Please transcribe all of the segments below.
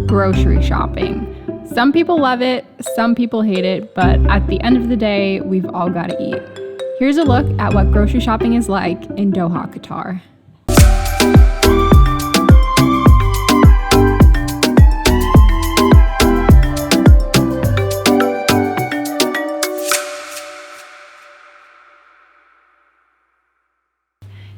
grocery shopping. Some people love it, some people hate it, but at the end of the day, we've all got to eat. Here's a look at what grocery shopping is like in Doha, Qatar.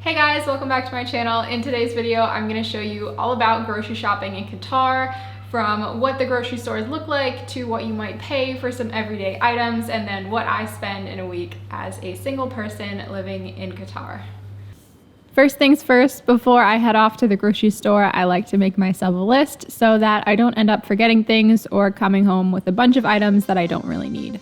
Hey guys, welcome back to my channel. In today's video, I'm going to show you all about grocery shopping in Qatar, from what the grocery stores look like to what you might pay for some everyday items, and then what I spend in a week as a single person living in Qatar. First things first, before I head off to the grocery store, I like to make myself a list so that I don't end up forgetting things or coming home with a bunch of items that I don't really need.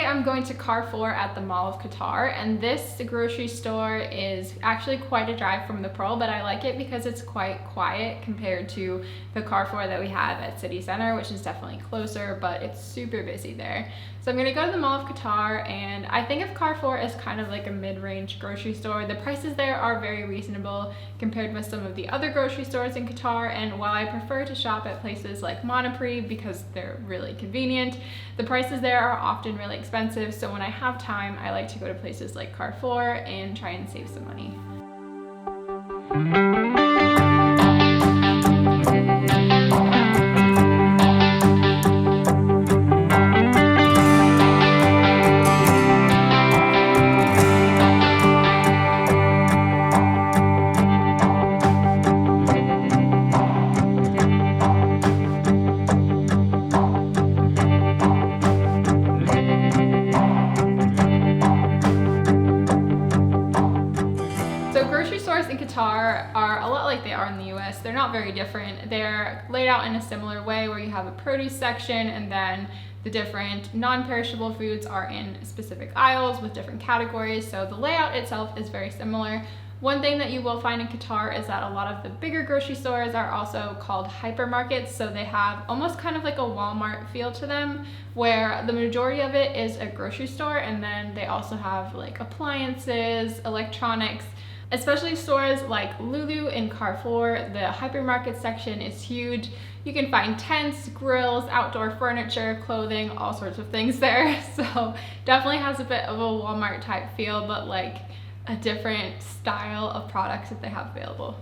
I'm going to Carrefour at the Mall of Qatar, and this grocery store is actually quite a drive from the Pearl, but I like it because it's quite quiet compared to the Carrefour that we have at City Center, which is definitely closer, but it's super busy there. So I'm going to go to the Mall of Qatar, and I think of Carrefour as kind of like a mid-range grocery store. The prices there are very reasonable compared with some of the other grocery stores in Qatar, and while I prefer to shop at places like Monoprix because they're really convenient, the prices there are often really expensive, so when I have time, I like to go to places like Carrefour and try and save some money. In Qatar are a lot like they are in the US. They're not very different. They're laid out in a similar way where you have a produce section, and then the different non-perishable foods are in specific aisles with different categories. So the layout itself is very similar. One thing that you will find in Qatar is that a lot of the bigger grocery stores are also called hypermarkets. So they have almost kind of like a Walmart feel to them, where the majority of it is a grocery store, and then they also have like appliances, electronics. Especially stores like Lulu and Carrefour, the hypermarket section is huge. You can find tents, grills, outdoor furniture, clothing, all sorts of things there. So definitely has a bit of a Walmart type feel, but like a different style of products that they have available.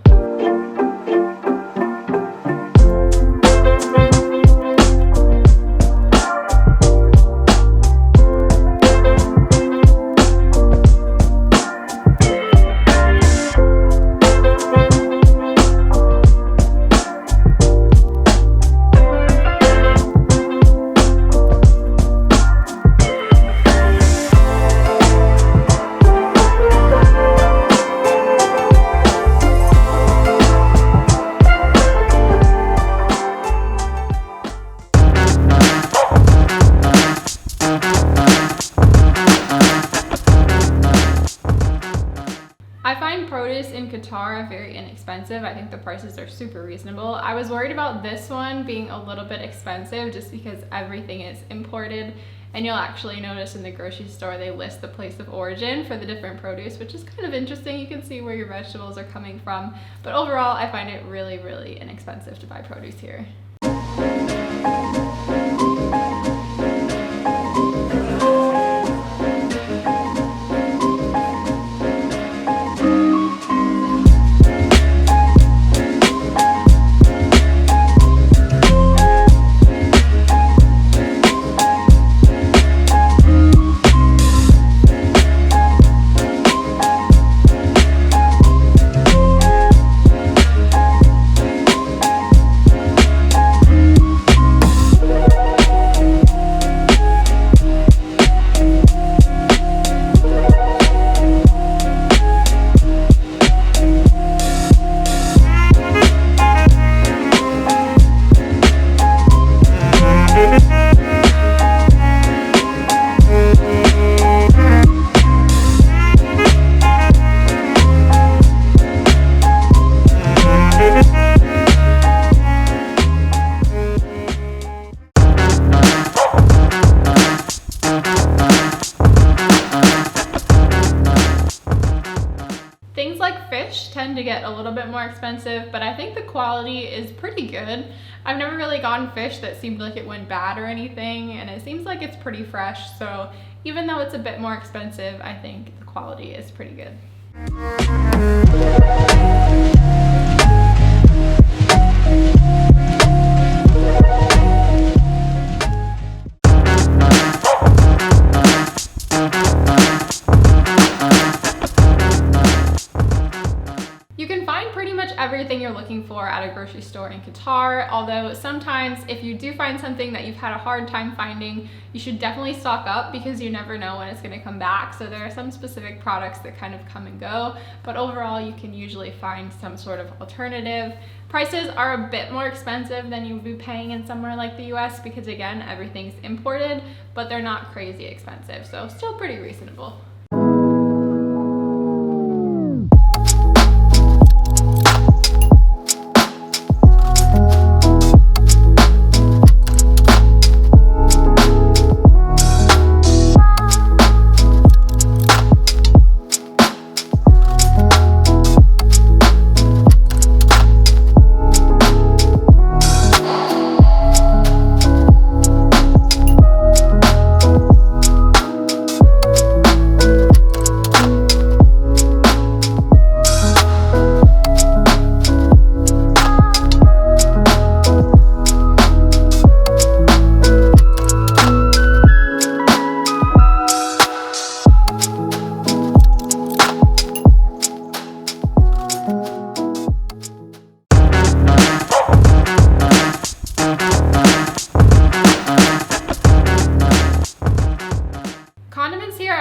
Produce in Qatar are very inexpensive. I think the prices are super reasonable. I was worried about this one being a little bit expensive just because everything is imported, and you'll actually notice in the grocery store they list the place of origin for the different produce, which is kind of interesting. You can see where your vegetables are coming from, but overall I find it really, really inexpensive to buy produce here. to get a little bit more expensive, but I think the quality is pretty good. I've never really gotten fish that seemed like it went bad or anything, and it seems like it's pretty fresh. So even though it's a bit more expensive, I think the quality is pretty good. Everything you're looking for at a grocery store in Qatar, although sometimes if you do find something that you've had a hard time finding, you should definitely stock up because you never know when it's going to come back. So there are some specific products that kind of come and go, but overall you can usually find some sort of alternative. Prices are a bit more expensive than you would be paying in somewhere like the US because again, everything's imported, but they're not crazy expensive, so still pretty reasonable.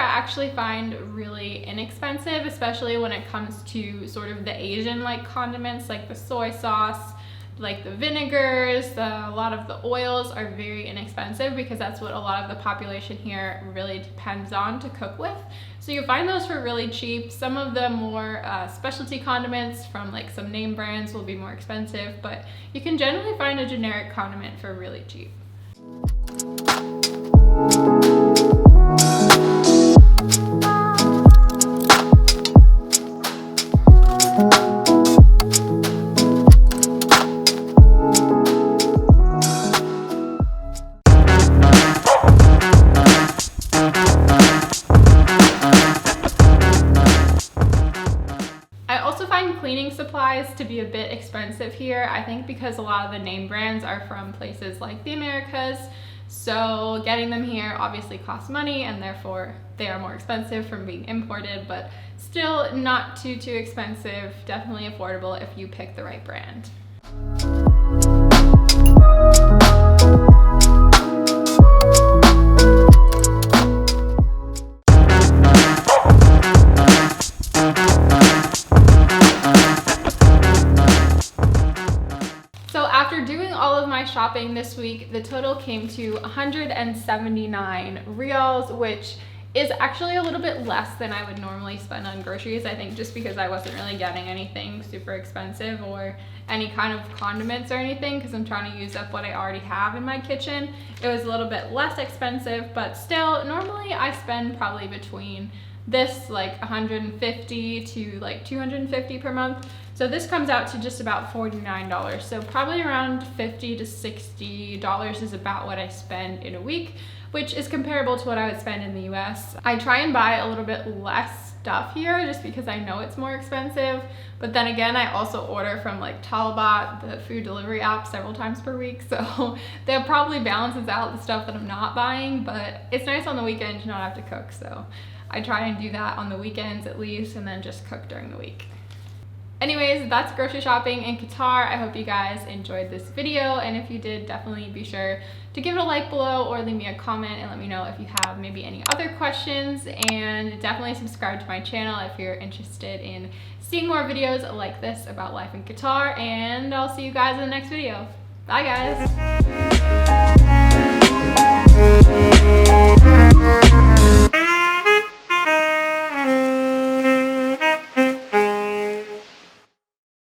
Actually find really inexpensive, especially when it comes to sort of the Asian like condiments, like the soy sauce, like the vinegars. A lot of the oils are very inexpensive because that's what a lot of the population here really depends on to cook with. So you find those for really cheap. Some of the more specialty condiments from like some name brands will be more expensive, but you can generally find a generic condiment for really cheap. Cleaning supplies to be a bit expensive here, I think because a lot of the name brands are from places like the Americas, so getting them here obviously costs money and therefore they are more expensive from being imported, but still not too expensive, definitely affordable if you pick the right brand. Shopping this week, the total came to 179 riyals, which is actually a little bit less than I would normally spend on groceries. I think just because I wasn't really getting anything super expensive or any kind of condiments or anything because I'm trying to use up what I already have in my kitchen. It was a little bit less expensive, but still normally I spend probably between this like 150 to like 250 per month. So this comes out to just about $49. So probably around $50 to $60 is about what I spend in a week, which is comparable to what I would spend in the US. I try and buy a little bit less stuff here just because I know it's more expensive. But then again, I also order from like Talabat, the food delivery app, several times per week. So that probably balances out the stuff that I'm not buying, but it's nice on the weekend to not have to cook. So I try and do that on the weekends at least, and then just cook during the week. Anyways, that's grocery shopping in Qatar. I hope you guys enjoyed this video, and if you did, definitely be sure to give it a like below or leave me a comment and let me know if you have maybe any other questions, and definitely subscribe to my channel if you're interested in seeing more videos like this about life in Qatar, and I'll see you guys in the next video. Bye guys!